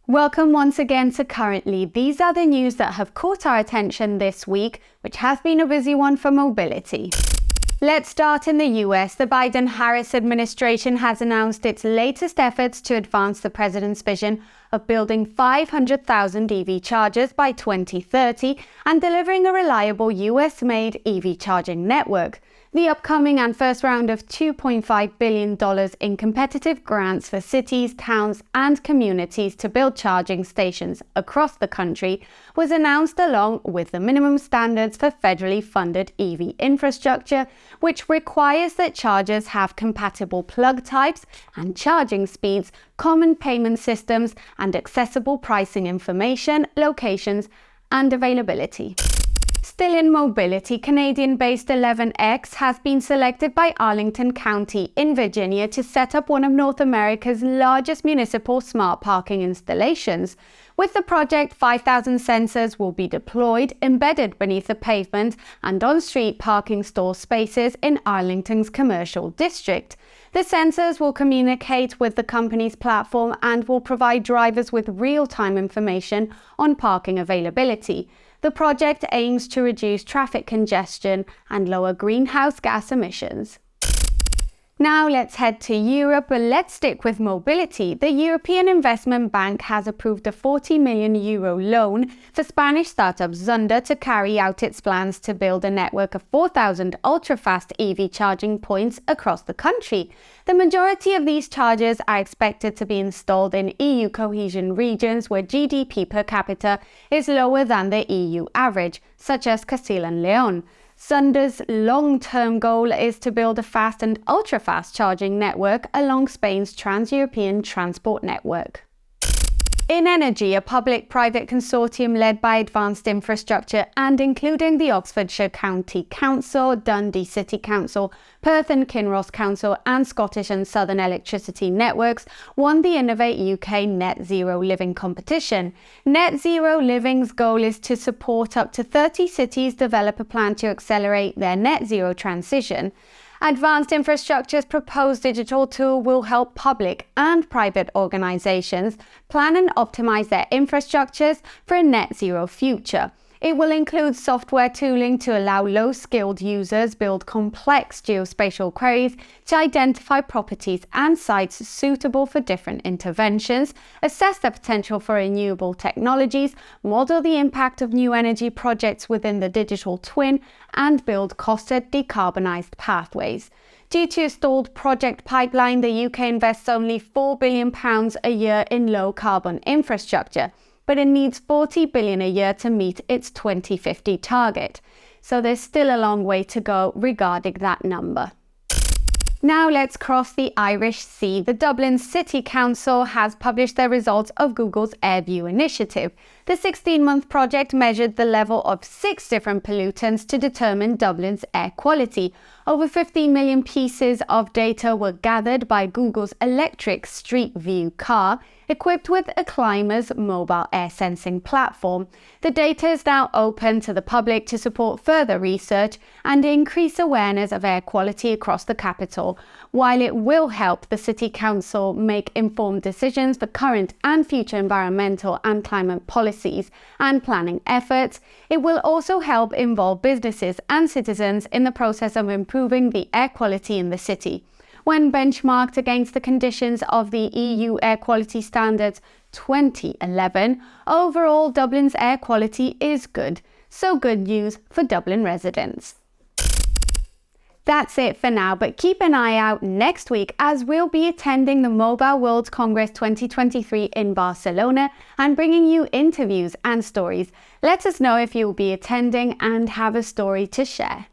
Welcome once again to Currently. These are the news that have caught our attention this week, which has been a busy one for mobility. Let's start in the US. The Biden-Harris administration has announced its latest efforts to advance the president's vision of building 500,000 EV chargers by 2030 and delivering a reliable US-made EV charging network. The upcoming and first round of $2.5 billion in competitive grants for cities, towns, and communities to build charging stations across the country was announced along with the minimum standards for federally funded EV infrastructure, which requires that chargers have compatible plug types and charging speeds, common payment systems, and accessible pricing information, locations, and availability. Still in mobility, Canadian-based 11X has been selected by Arlington County in Virginia to set up one of North America's largest municipal smart parking installations. With the project, 5,000 sensors will be deployed, embedded beneath the pavement and on-street parking stall spaces in Arlington's commercial district. The sensors will communicate with the company's platform and will provide drivers with real-time information on parking availability. The project aims to reduce traffic congestion and lower greenhouse gas emissions. Now let's head to Europe, but let's stick with mobility. The European Investment Bank has approved a €40 million loan for Spanish startup Zunder to carry out its plans to build a network of 4,000 ultra-fast EV charging points across the country. The majority of these chargers are expected to be installed in EU cohesion regions where GDP per capita is lower than the EU average, such as Castile and Leon. Zunder's long-term goal is to build a fast and ultra-fast charging network along Spain's trans-European transport network. In energy, a public-private consortium led by Advanced Infrastructure and including the Oxfordshire County Council, Dundee City Council, Perth and Kinross Council and Scottish and Southern Electricity Networks won the Innovate UK Net Zero Living competition. Net Zero Living's goal is to support up to 30 cities develop a plan to accelerate their net zero transition. Advanced Infrastructure's proposed digital tool will help public and private organizations plan and optimize their infrastructures for a net zero future. It will include software tooling to allow low-skilled users build complex geospatial queries to identify properties and sites suitable for different interventions, assess the potential for renewable technologies, model the impact of new energy projects within the digital twin, and build costed decarbonized pathways. Due to a stalled project pipeline, the UK invests only £4 billion a year in low-carbon infrastructure, but it needs $40 billion a year to meet its 2050 target. So there's still a long way to go regarding that number. Now let's cross the Irish Sea. The Dublin City Council has published their results of Google's AirView initiative. The 16-month project measured the level of 6 different pollutants to determine Dublin's air quality. Over 15 million pieces of data were gathered by Google's electric Street View car, equipped with a Clima's mobile air sensing platform. The data is now open to the public to support further research and increase awareness of air quality across the capital. While it will help the City Council make informed decisions for current and future environmental and climate policies and planning efforts, it will also help involve businesses and citizens in the process of improving the air quality in the city. When benchmarked against the conditions of the EU Air Quality Standards 2011, overall Dublin's air quality is good. So good news for Dublin residents. That's it for now, but keep an eye out next week as we'll be attending the Mobile World Congress 2023 in Barcelona and bringing you interviews and stories. Let us know if you'll be attending and have a story to share.